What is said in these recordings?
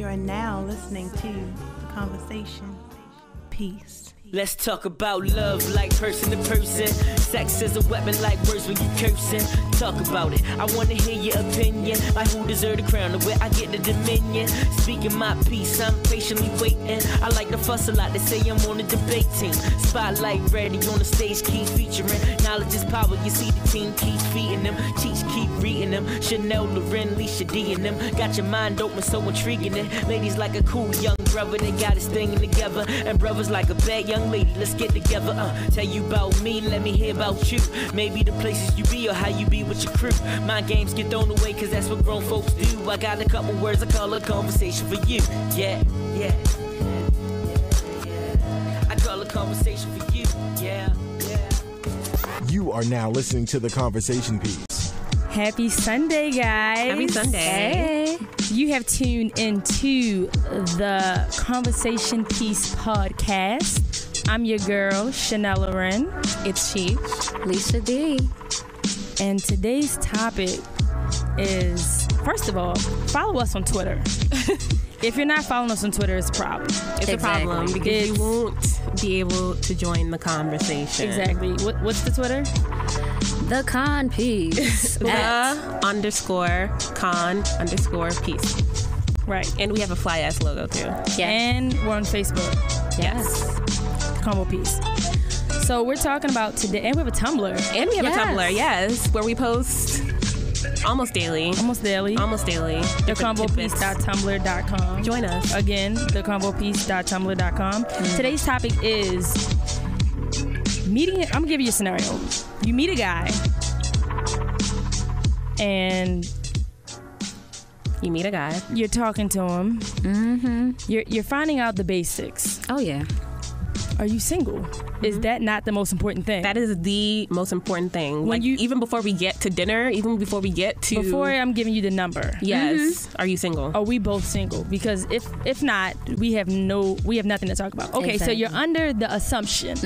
You are now listening to The Conversation. Peace. Let's talk about love like person to person. Sex is a weapon like words when you cursing. Talk about it, I wanna hear your opinion. Like who deserve the crown and where I get the dominion. Speaking my piece, I'm patiently waiting. I like to fuss a lot, they say I'm on the debate team. Spotlight ready on the stage, keep featuring. Knowledge is power, you see the team keep feeding them. Teach, keep reading them. Chanel, Loren, Leisha D and them. Got your mind open, so intriguing it. Ladies like a cool young brother, they got his thing together. And brothers like a bad young lady, let's get together. Tell you about me, let me hear about you. Maybe the places you be or how you be with your crew. My games get thrown away cause that's what grown folks do. I got a couple words I call a conversation for you. Yeah. I call a conversation for you. Yeah. You are now listening to The Conversation Piece. Happy Sunday, guys. Happy Sunday. Hey. You have tuned into the Conversation Piece podcast. I'm your girl, Chanel Loren. It's Chief. Leisha D. And today's topic is, first of all, follow us on Twitter. If you're not following us on Twitter, it's a problem. It's a problem because you won't be able to join the conversation. Exactly. What's the Twitter? The Con Piece. _con_piece. Right. And we have a fly ass logo too. Yeah. And we're on Facebook. Yes. Combo Piece. So we're talking about today, and we have a Tumblr. And we have a Tumblr, yes, where we post almost daily. TheComboPiece.tumblr.com. Join us. Again, TheComboPiece.tumblr.com. Today's topic is meeting. I'm gonna give you a scenario. You meet a guy, and you're talking to him. Mm-hmm. You're finding out the basics. Oh yeah. Are you single? Mm-hmm. Is that not the most important thing? That is the most important thing. When even before we get to dinner, before I'm giving you the number. Yes. Mm-hmm. Are you single? Are we both single? Because if not, we have nothing to talk about. Okay, exactly. So you're under the assumption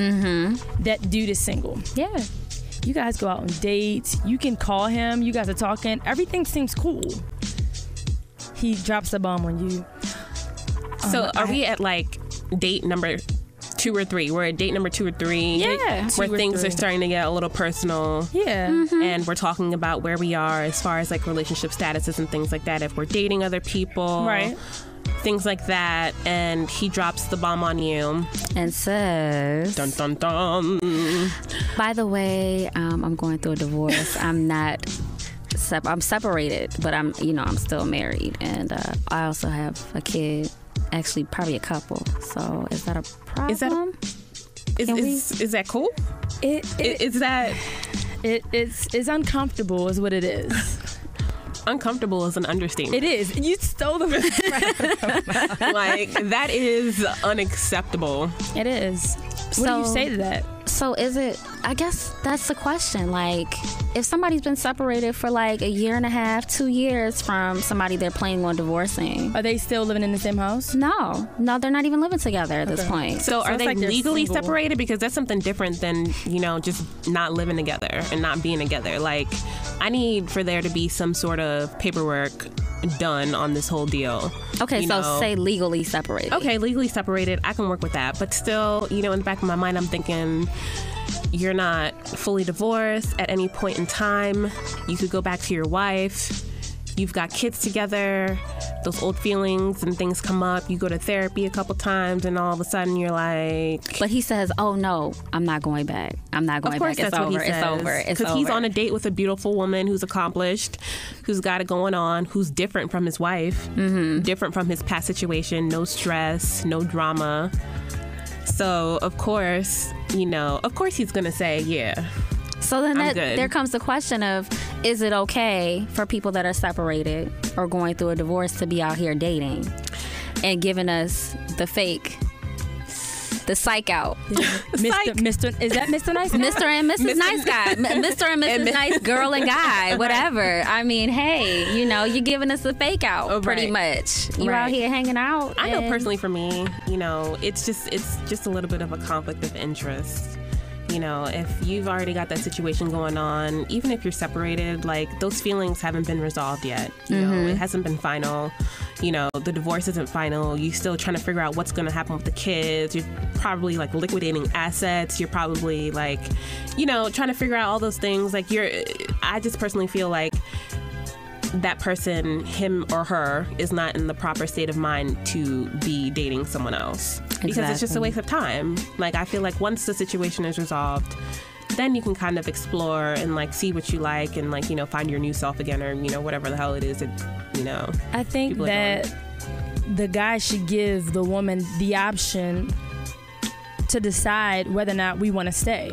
that dude is single. Yeah. You guys go out on dates. You can call him. You guys are talking. Everything seems cool. He drops the bomb on you. So are we at like date number 2 or 3? We're at date number 2 or 3. Yeah. Where things are starting to get a little personal. Yeah. Mm-hmm. And we're talking about where we are as far as like relationship statuses and things like that. If we're dating other people. Right. Things like that. And he drops the bomb on you. And says, dun dun dun. By the way, I'm going through a divorce. I'm separated, but I'm still married. And I also have a kid. Actually, probably a couple. So is that a problem? Is that cool? It's uncomfortable is what it is. Uncomfortable is an understatement. It is. You stole the like, that is unacceptable. It is. What do you say to that? So is it, I guess that's the question. Like, if somebody's been separated for like a year and a half, 2 years from somebody they're planning on divorcing. Are they still living in the same house? No, they're not even living together at this point. So are they like legally single. separated? Because that's something different than, just not living together and not being together. Like, I need for there to be some sort of paperwork done on this whole deal. Okay, say legally separated. Okay, legally separated, I can work with that. But still, in the back of my mind, I'm thinking, you're not fully divorced at any point in time. You could go back to your wife. You've got kids together. Those old feelings and things come up. You go to therapy a couple times, and all of a sudden you're like... But he says, oh, no, I'm not going back. I'm not going back. It's over. It's over. Because he's on a date with a beautiful woman who's accomplished, who's got it going on, who's different from his wife, different from his past situation, no stress, no drama. So, of course, he's going to say, yeah. So then there comes the question of, is it okay for people that are separated or going through a divorce to be out here dating and giving us the fake, the psych out? Mr. Is that Mr. Nice Guy? Mr. and Mrs. Nice Guy. Mr. and Mrs. Nice Girl and Guy, whatever. I mean, hey, you're giving us the fake out pretty much. You're out here hanging out. I know personally for me, it's just a little bit of a conflict of interest. If you've already got that situation going on, even if you're separated, like, those feelings haven't been resolved yet. It hasn't been final. you know, the divorce isn't final. You're still trying to figure out what's going to happen with the kids. You're probably like liquidating assets. You're probably like, you know, trying to figure out all those things. Like I just personally feel like that person, him or her, is not in the proper state of mind to be dating someone else. Because it's just a waste of time. Like, I feel like once the situation is resolved, then you can kind of explore and like see what you like and like, you know, find your new self again, or, you know, whatever the hell it is that, you know. I think that the guy should give the woman the option to decide whether or not we want to stay.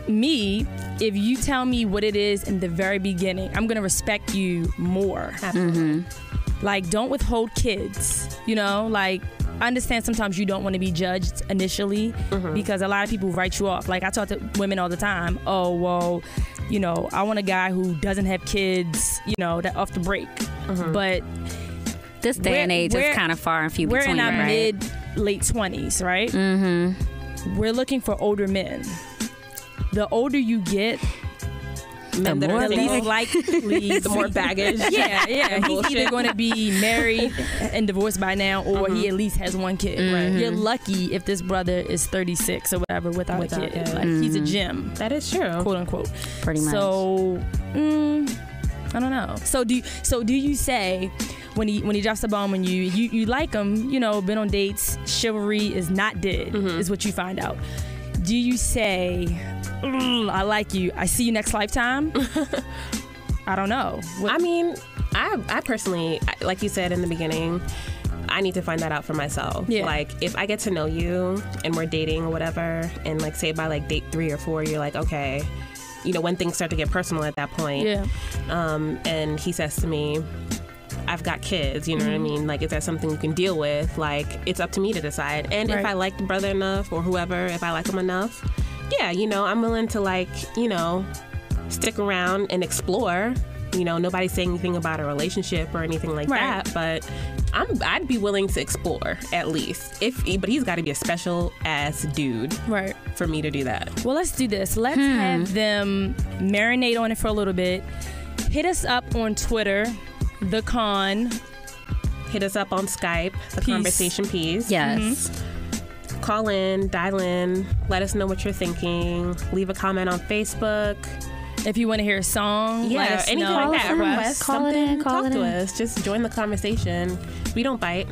Me, if you tell me what it is in the very beginning, I'm going to respect you more. Like, don't withhold kids, you know, like, I understand sometimes you don't want to be judged initially because a lot of people write you off. Like, I talk to women all the time. Oh, well, you know, I want a guy who doesn't have kids, you know, that off the break. But this day and age is kind of far and few between. We're in our mid-late 20s, right? We're looking for older men. The older you get, the more likely, the more baggage. Yeah. He's either going to be married and divorced by now, or he at least has one kid. You're lucky if this brother is 36 or whatever without a kid. Like, he's a gem. That is true, quote unquote. Pretty much. So, I don't know. So do you say, when he drops the bomb on you like him, you know, been on dates, chivalry is not dead, is what you find out. Do you say, I like you, I see you next lifetime? I don't know. I mean, I personally, like you said in the beginning, I need to find that out for myself. Like, if I get to know you and we're dating or whatever, and like say by like date 3 or 4, you're like, okay, you know, when things start to get personal at that point, and he says to me, I've got kids, you know what I mean? Like, is that something you can deal with? Like, it's up to me to decide. And if I like the brother enough, or whoever, if I like him enough, yeah, you know, I'm willing to, like, you know, stick around and explore. You know, nobody's saying anything about a relationship or anything like that, but I'd be willing to explore at least. But he's got to be a special ass dude, for me to do that. Well, let's do this. Let's have them marinate on it for a little bit. Hit us up on Twitter, The Con. Hit us up on Skype, The Conversation Piece. Yes. Call in, dial in, let us know what you're thinking. Leave a comment on Facebook. If you want to hear a song, let us anything know. like that. Request call something, it in, talk to us. Just join the conversation. We don't bite.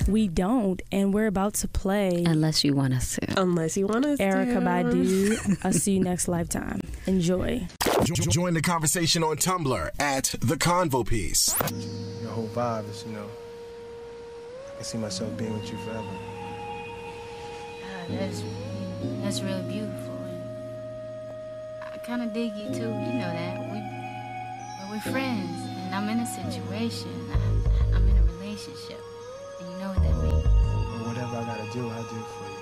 We don't, and we're about to play Unless you want us to. Unless you want us to. Erykah Badu, I'll see you next lifetime. Enjoy. Join the conversation on Tumblr at The Convo Piece. Your whole vibe is, you know, I can see myself being with you forever. That's real beautiful. And I kind of dig you too. You know that we're friends, and I'm in a situation. I'm in a relationship, and you know what that means. Well, whatever I gotta do, I'll do it for you.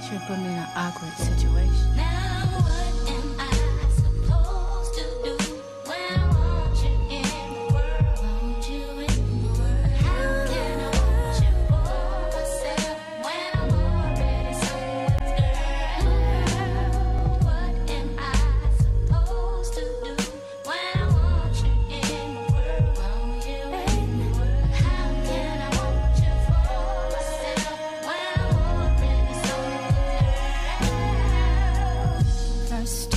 Should put me in an awkward situation. Now what am I supposed to do when I want you in the world? Want you in the world? How can I want you for myself when I'm already sold, girl? What am I supposed to do when I want you in the world? Want you in the world? How can I want you for myself when I'm already sold, girl? First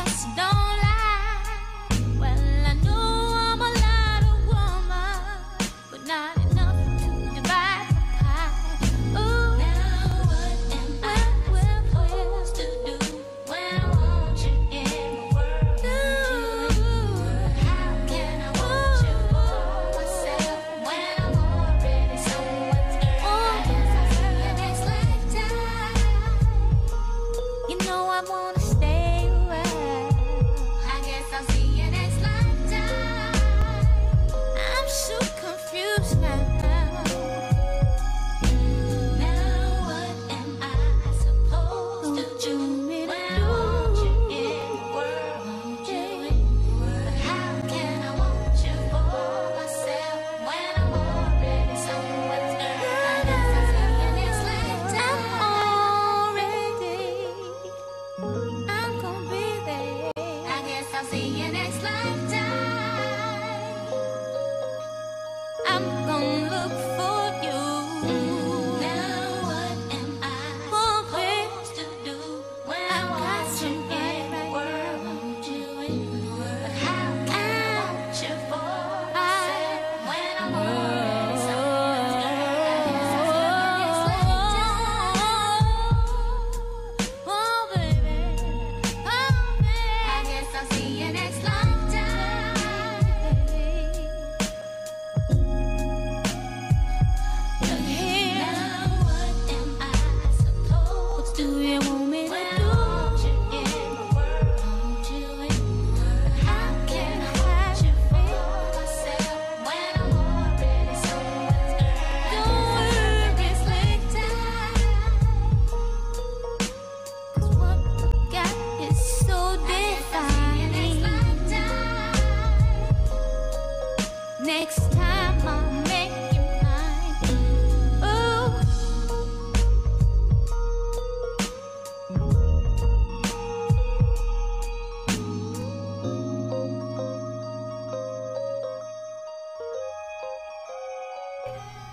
just don't lie. Well, I know I'm a lot of woman, but not enough to divide the pie. Ooh, now what am I supposed to do when I want you in my world? How can I want you for myself when I'm already someone's girl? I guess I'll see you next lifetime. You know I wanna stay away. I guess I'll see you next lifetime. I'm so confused now. Now what am I supposed to do when I want you in the world? How can I want you for myself when I'm already someone's girl? I guess I'll see you next lifetime. I'm gonna be there. I guess I'll see you next lifetime. I'm gonna look for you. Now what am I supposed to do when I want you in the world? How can I want you for myself when I'm already someone's girl? Oh, baby. I guess I'll see you next lifetime. Look here. Now what am I supposed to do? You want me to do? Want you in the world? How can I want you for myself when I'm already someone's girl? Don't worry, it's lifetime. 'Cause what we got is so defining. Next time I'll make you mine. Ooh.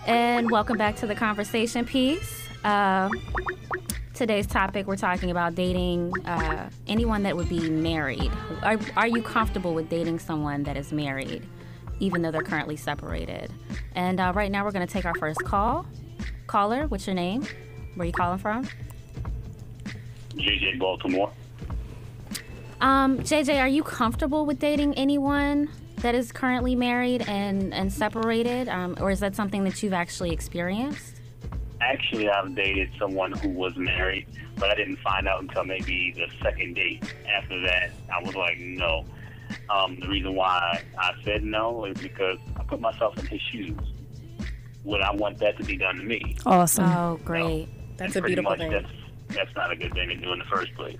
And welcome back to the conversation piece. Today's topic, we're talking about dating anyone that would be married. Are you comfortable with dating someone that is married, even though they're currently separated? And right now we're going to take our first call. Caller, what's your name? Where are you calling from? JJ Baltimore. JJ, are you comfortable with dating anyone that is currently married and separated? Or is that something that you've actually experienced? Actually, I've dated someone who was married, but I didn't find out until maybe the second date. After that, I was like, no. The reason why I said no is because I put myself in his shoes. Would I want that to be done to me? Awesome. Oh, great. That's And a beautiful pretty thing. much That's not a good thing to do in the first place.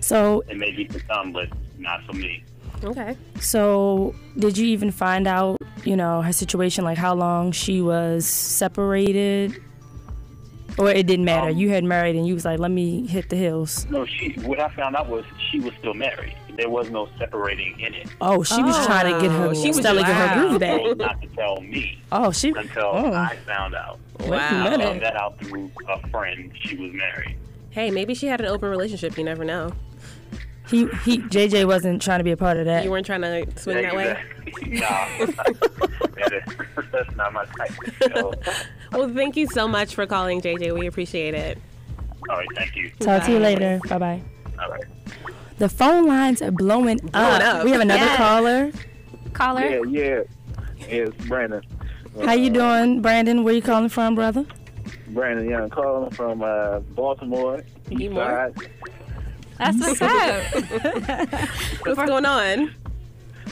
So, It may be for some, but not for me. Okay. so did you even find out, her situation, like how long she was separated? Or it didn't matter? You had married and you was like, let me hit the hills. No, what I found out was she was still married. There was no separating in it. Oh, she was trying to get her, She was Stella get her groove back. Told not to tell me Oh, she. until Oh. I found out. Wait a Wow. I minute. found that out through a friend. She was married. Hey, maybe she had an open relationship. You never know. JJ wasn't trying to be a part of that. You weren't trying to swing that way. Nah, that's not my type. So, Well, thank you so much for calling, JJ. We appreciate it. all right, thank you. Talk to you later. Bye bye. All right. The phone lines are blowing up. We have another Yes. caller. Caller? Yeah. It's Brandon. How you doing, Brandon? Where you calling from, brother? Brandon Young, calling from Baltimore, East Side. That's what's up. What's going on?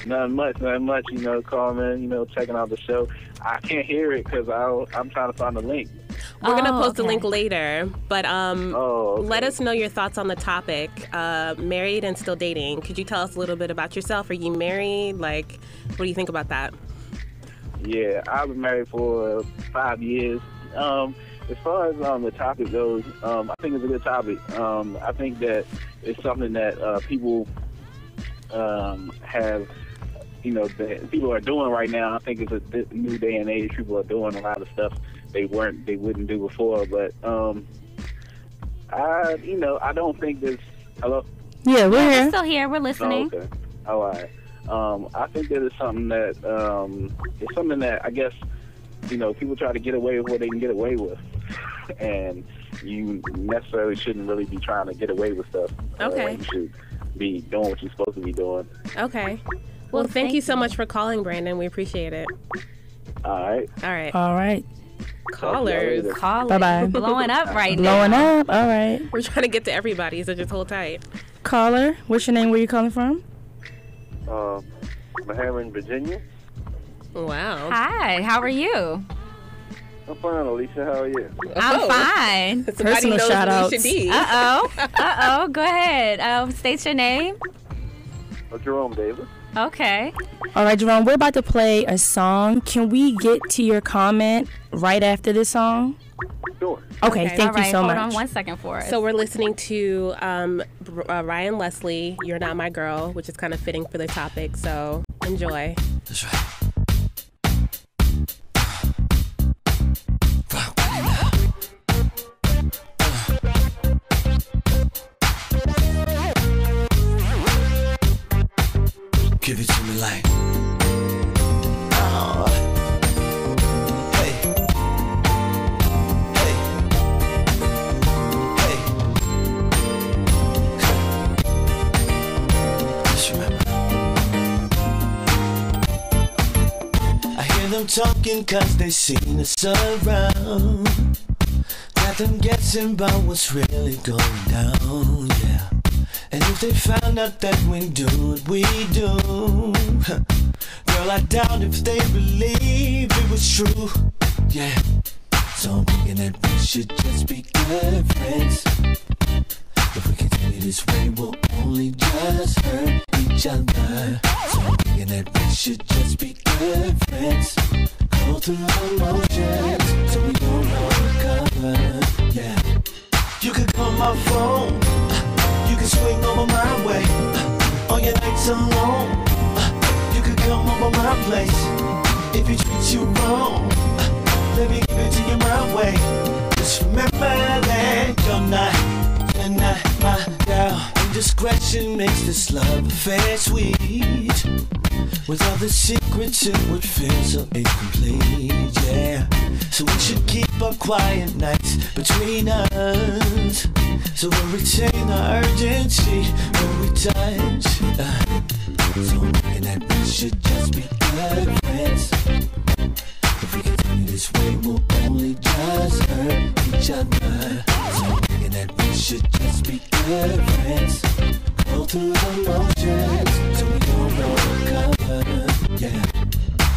Nothing much. Calling, checking out the show. I can't hear it because I'm trying to find the link. We're going to Oh, post a okay. link later, but okay. let us know your thoughts on the topic, married and still dating. Could you tell us a little bit about yourself? Are you married? Like, what do you think about that? Yeah, I've been married for 5 years. As far as the topic goes, I think it's a good topic. I think that it's something that people have, that people are doing right now. I think it's a new day and age. People are doing a lot of stuff they wouldn't do before. But I don't think this. Hello. Yeah, we're We're here. still here. We're listening. Oh, okay. All right. I think that it's something that it's something that I guess people try to get away with what they can get away with, and you necessarily shouldn't really be trying to get away with stuff. Okay. You should be doing what you're supposed to be doing. Okay. Well, thank you so much for calling, Brandon. We appreciate it. All right. All right. All right. Callers. Bye-bye. Blowing up right Blowing now. up. All right. We're trying to get to everybody, so just hold tight. Caller, what's your name? Where you calling from? Maharan, Virginia. Wow. Hi, how are you? I'm fine, Alicia. How are you? I'm fine. Personal shout outs. Uh-oh. Go ahead. State your name. Jerome Davis. Okay. All right, Jerome, we're about to play a song. Can we get to your comment right after this song? Sure. Okay, thank you so much. Hold on 1 second for us. So we're listening to Ryan Leslie, You're Not My Girl, which is kind of fitting for the topic, so enjoy. That's right. Give it to me like hey. Hey. Hey. Just remember, I hear them talking cause they seen us around. Got them guessing about what's really going down, yeah. And if they found out that we do what we do, girl, I doubt if they believe it was true, yeah. So I'm thinking that we should just be good friends. If we continue this way, we'll only just hurt each other. So I'm thinking that we should just be good friends. Go through the motions, so we don't recover, yeah. You could call my phone. You can swing over my way on your nights alone. You could come over my place if it treats you wrong. Let me give it to you my way. Just remember that you're not my girl. Indiscretion makes this love affair sweet. With all the secrets it would feel so incomplete, yeah. So we should keep our quiet nights between us, so we'll retain our urgency when we touch. So I'm thinking that we should just be good friends. If we continue this way, we'll only just hurt each other. So I'm thinking that we should just be good friends. Go through the motions, so we don't recover, yeah.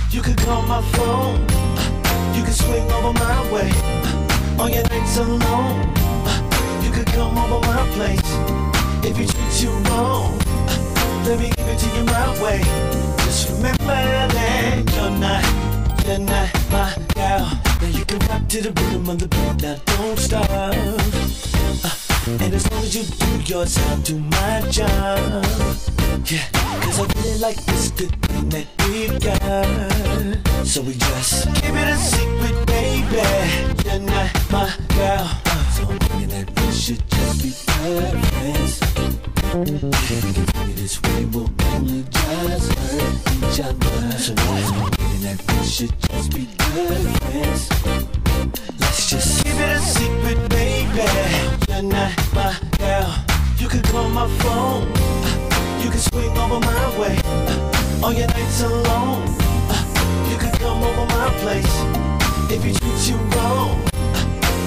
You could call my phone. You can swing over my way on your nights alone. You could come over my place if it treats you wrong. Let me give it to you my way. Just remember that you're not my girl. Now you can rock to the rhythm of the beat. Now don't stop. And as long as you do yours, I'll do my job. Yeah, cause I really like this good thing that we've got. So we just keep it a secret, baby. You're not my girl. So I'm thinking that we should just be good friends. If we continue this way, we'll only just hurt each other. So I'm thinking that we should just be good friends. Let's just keep it a secret, baby. You're not my girl. You can call my phone. You can swing over my way on your nights alone. You can come over my place if it treats you wrong.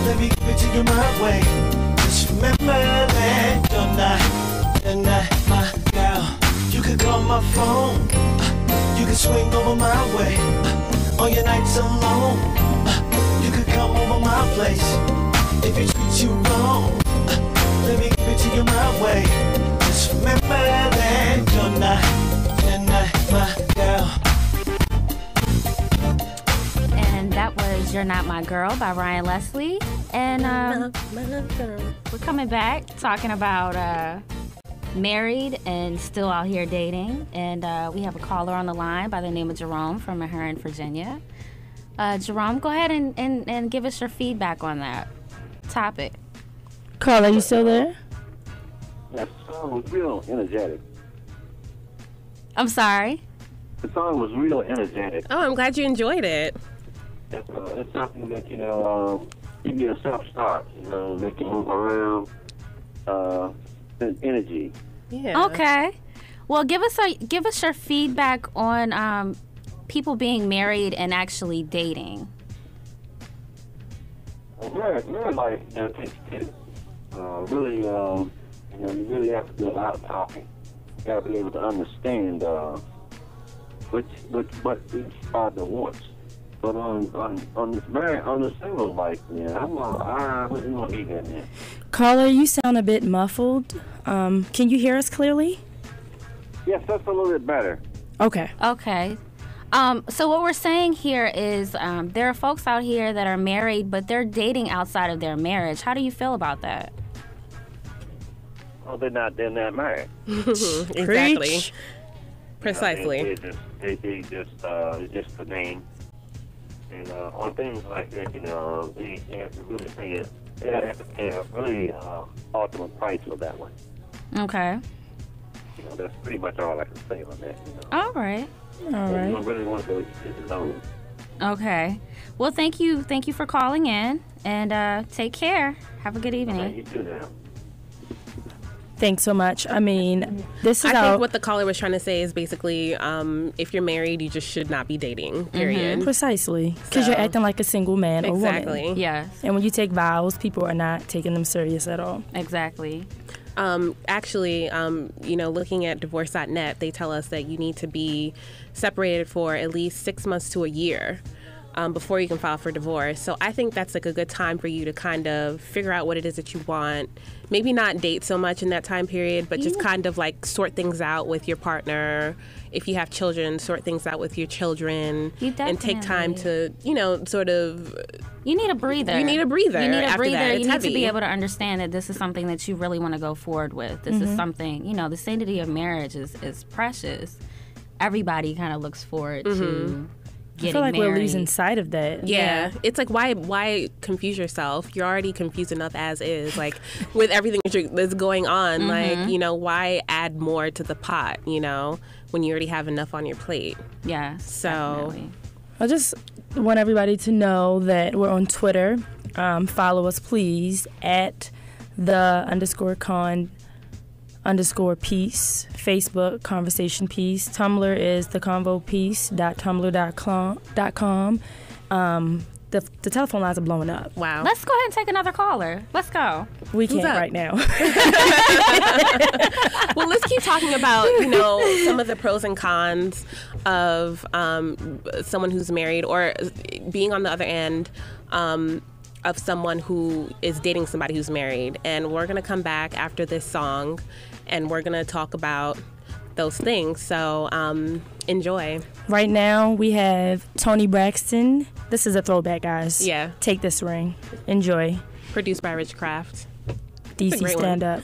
Let me give it to you my way. Just remember that you're not my girl. You can call my phone. You can swing over my way on your nights alone. You can come over my place if it treats you wrong. Let me give it to you my way. Just remember that you're not my girl. And that was You're Not My Girl by Ryan Leslie. And we're coming back talking about married and still out here dating. And we have a caller on the line by the name of Jerome from Maharan, Virginia. Jerome, go ahead and give us your feedback on that topic. Caller, you still there? That song was real energetic. I'm sorry? The song was real energetic. Oh, I'm glad you enjoyed it. It's something that, give you a self-start, make you move around, energy. Yeah. Okay. Well, give us your feedback on people being married and actually dating. Married life, takes really, you really have to do a lot of talking. You got to be able to understand what each partner wants. But on the single life, I wouldn't want to be there. Caller, you sound a bit muffled. Can you hear us clearly? Yes, that's a little bit better. Okay. Okay. So what we're saying here is there are folks out here that are married, but they're dating outside of their marriage. How do you feel about that? Oh, they're not married. Exactly. Preach. Precisely. They just it's just the name. And on things like that, they have to really pay it. They have to pay a really ultimate price for that one. Okay. That's pretty much all I can say on that. All right. All right. You don't really want to go it alone. Okay. Well, thank you for calling in, and take care. Have a good evening. You too now. Thanks so much. I mean, this is I think what the caller was trying to say is basically, if you're married, you just should not be dating, period. Precisely. Because you're acting like a single man or woman. Exactly. Yes. And when you take vows, people are not taking them serious at all. Exactly. Actually, looking at divorce.net, they tell us that you need to be separated for at least 6 months to a year before you can file for divorce. So I think that's like a good time for you to kind of figure out what it is that you want. Maybe not date so much in that time period, but just kind of like sort things out with your partner. If you have children, sort things out with your children. And take time to, sort of... You need a breather. You need a breather. You need a breather. That. You need heavy. to be able to understand that this is something that you really want to go forward with. This is something, the sanctity of marriage is precious. Everybody kind of looks forward to getting I feel like married. we're losing sight of that. Yeah. It's like, why confuse yourself? You're already confused enough as is. Like, with everything that's going on, why add more to the pot, when you already have enough on your plate? Yeah. So... Definitely. I just want everybody to know that we're on Twitter. Follow us, please, at _con_peace. Facebook, Conversation Piece. Tumblr is theconvopiece.tumblr.com. The telephone lines are blowing up. Wow. Let's go ahead and take another caller. Let's go. We can't right now. Well, let's keep talking about, some of the pros and cons of someone who's married or being on the other end of someone who is dating somebody who's married. And we're going to come back after this song, and we're going to talk about those things. So enjoy. Right now, we have Tony Braxton. This is a throwback, guys. Yeah. Take this ring. Enjoy. Produced by Rich Kraft. DC, stand up.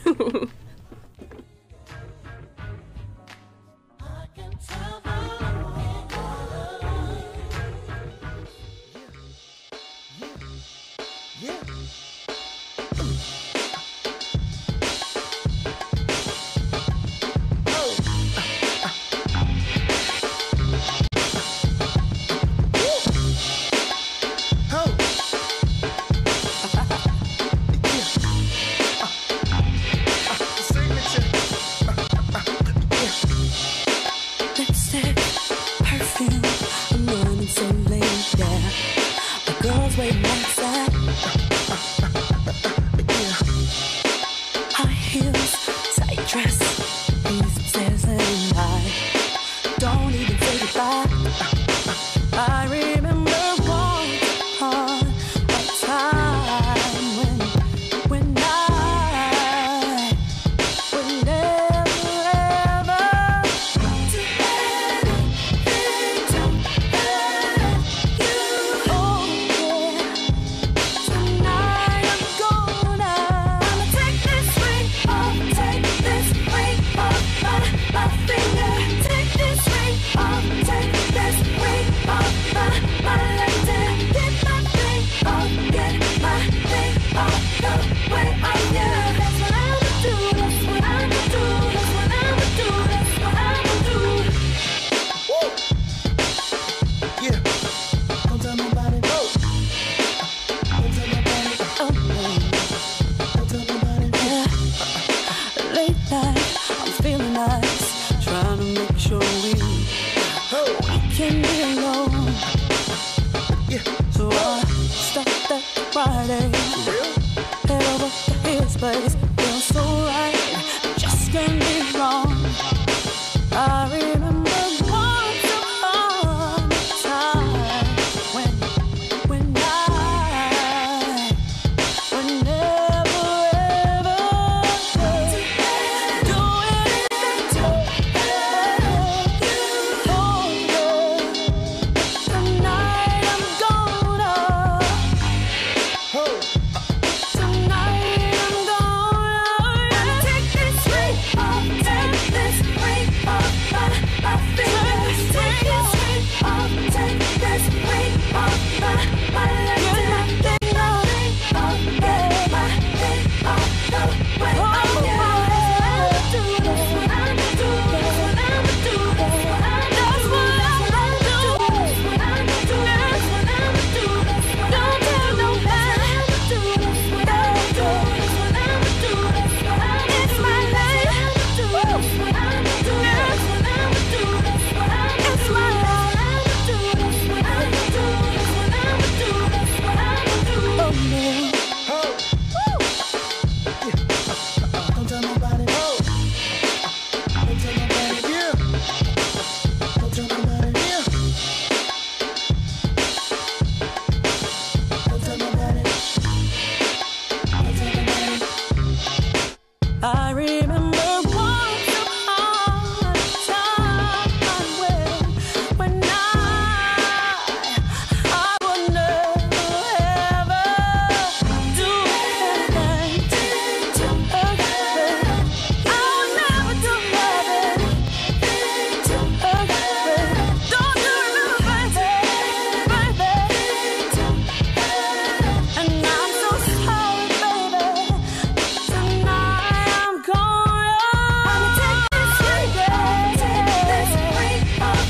feels so right, just can't be wrong. I remember once upon a time when I would never ever do anything to hurt you. Oh, girl, tonight I'm gonna. Tonight I'm gonna take this ring off, take this ring off my fingers, take this ring off, take this ring off my legs. Nothing off, get my thing off the way. I'ma do this, I'ma do this, I'ma do this, that's what I'ma do. I'ma do this, I'ma do this. Don't tell nobody. I'ma do this, I'ma do this, I'ma do this. It's my life. I'ma do this, I'ma do this, I'ma do this. It's my life. I'ma do this, I'ma do this, I'ma do this. Oh man. Don't tell nobody. Don't tell nobody. Yeah. Don't tell nobody. Yeah. Don't tell nobody. Don't tell nobody. I remember once upon a time when I would never ever do anything to hurt you. I would never do anything to hurt you. Don't you remember, baby? And I'm so sorry, baby. Tonight I'm gonna take this ring off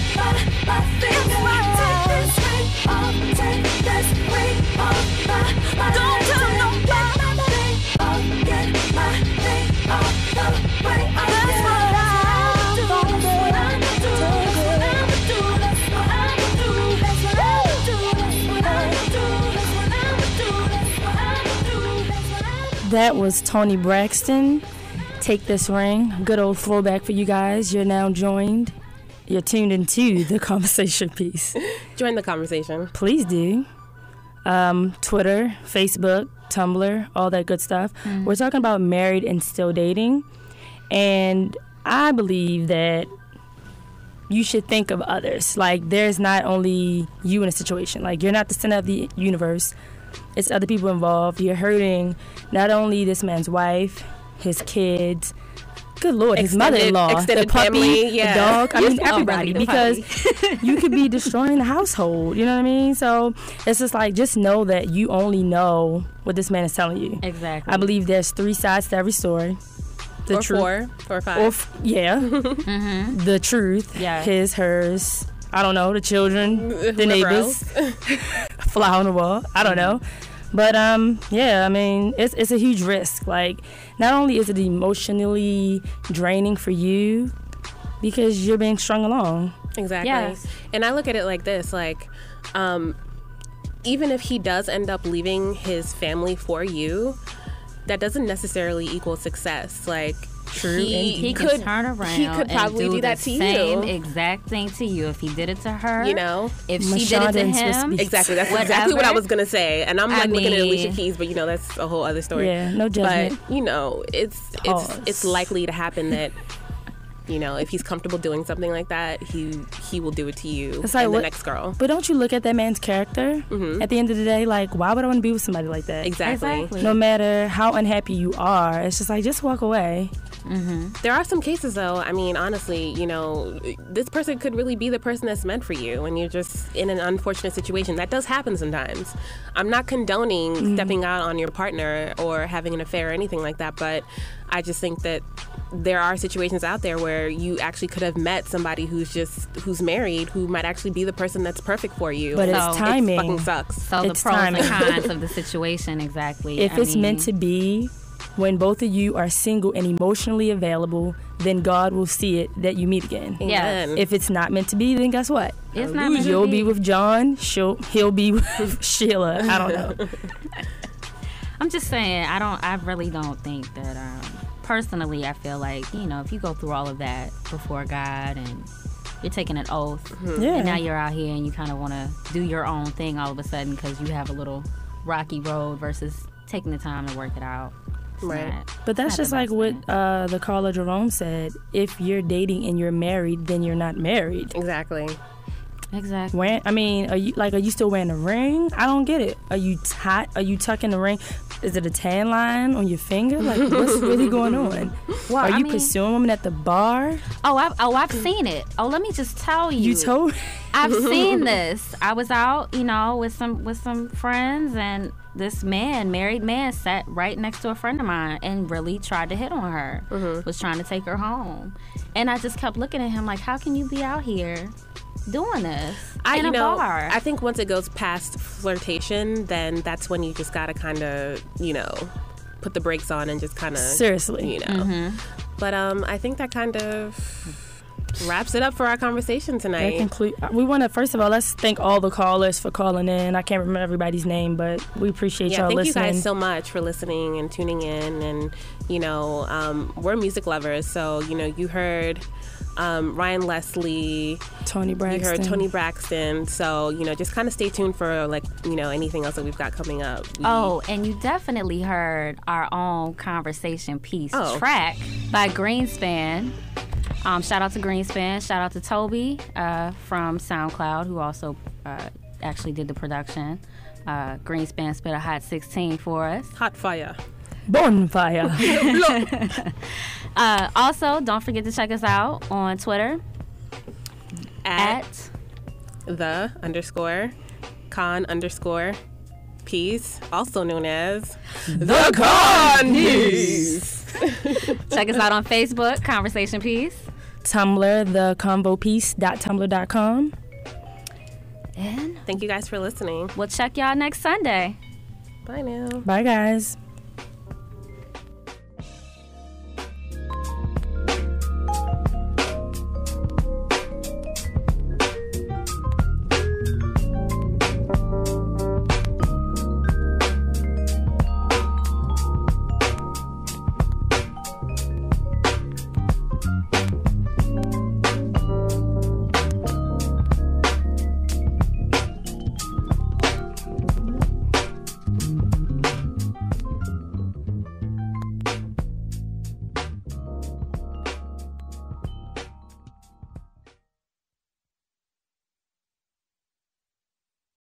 my finger. Take this ring off, take this ring off my. Don't tell nobody. Get my thing off the way. That's what I'm gonna do. I'ma do this, I'ma do this, I'ma do this, I'ma do this, I'ma do this, I'ma do this. That was Tony Braxton. Take This Ring. Good old throwback for you guys. You're now joined. You're tuned into the conversation piece. Join the conversation. Please do. Twitter, Facebook, Tumblr, all that good stuff. We're talking about married and still dating. And I believe that you should think of others. Like, there's not only you in a situation. Like, you're not the center of the universe. It's other people involved. You're hurting not only this man's wife, his kids, good Lord, his mother-in-law, the extended puppy, family, yeah. the dog. I mean, Oh, everybody. really, the Because you could be destroying the household. You know what I mean? So it's just like, just know that you only know what this man is telling you. Exactly. I believe there's 3 sides to every story. The Or truth, 4 or 5. or yeah, the truth, Yeah. his, hers. I don't know, the children, the Whoever neighbors, fly on the wall. I don't know. But yeah, I mean, it's a huge risk. Like, not only is it emotionally draining for you because you're being strung along. Exactly. Yes. And I look at it like this, like, even if he does end up leaving his family for you, that doesn't necessarily equal success. Like, He could turn around. He could probably and do that the to same you. exact thing to you if he did it to her. You know, if she did it to him. Exactly. That's whatever. exactly what I was gonna say. And I'm like looking at Alicia mean- Keys, but you know that's a whole other story. Yeah, no judgment. But you know, it's likely to happen that. You know, if he's comfortable doing something like that, he will do it to you It's like, and the what- next girl. But don't you look at that man's character at the end of the day? Like, why would I want to be with somebody like that? Exactly. No matter how unhappy you are, it's just like, just walk away. There are some cases, though. I mean, honestly, you know, this person could really be the person that's meant for you, and you're just in an unfortunate situation. That does happen sometimes. I'm not condoning stepping out on your partner or having an affair or anything like that, but I just think that there are situations out there where you actually could have met somebody who's married, who might actually be the person that's perfect for you. But it's timing. It fucking sucks. So the It's pros timing. and cons of the situation, exactly. If it's meant to be, when both of you are single and emotionally available, then God will see it that you meet again. Yes. If it's not meant to be, then guess what? It's not meant to You'll be. be with John. He'll be with Sheila. I don't know. I'm just saying, I really don't think that, personally, I feel like, you know, if you go through all of that before God and you're taking an oath, Yeah. and now you're out here and you kind of want to do your own thing all of a sudden because you have a little rocky road versus taking the time to work it out. Right. But that's just like what the caller Jerome said. If you're dating and you're married, then you're not married. Exactly. Exactly. I mean, are you still wearing a ring? I don't get it. Are you tucking the ring? Is it a tan line on your finger? Like, what's really going on? Well, are you pursuing women at the bar? I've seen it. Oh, let me just tell you. You told? I've seen this. I was out, you know, with some friends, and this married man, sat right next to a friend of mine and really tried to hit on her. Was trying to take her home, and I just kept looking at him like, how can you be out here doing this in a bar? I think once it goes past flirtation, then that's when you just gotta kind of, you know, put the brakes on and just kind of seriously, you know. But I think that kind of wraps it up for our conversation tonight. We want to, first of all, let's thank all the callers for calling in. I can't remember everybody's name, but we appreciate y'all listening. Thank you guys so much for listening and tuning in. And, you know, we're music lovers. So, you know, you heard Ryan Leslie, Tony Braxton. You heard Tony Braxton. So, you know, just kind of stay tuned for, like, you know, anything else that we've got coming up. And you definitely heard our own conversation piece track by Greenspan. Shout out to Greenspan. Shout out to Toby from SoundCloud, who also actually did the production. Greenspan spit a hot 16 for us. Hot fire. Bonfire. Also, don't forget to check us out on Twitter at _con_peace, also known as The Con Piece. Check us out on Facebook, Conversation Piece. Tumblr, theconvopiece.tumblr.com. And thank you guys for listening. We'll check y'all next Sunday. Bye now. Bye, guys.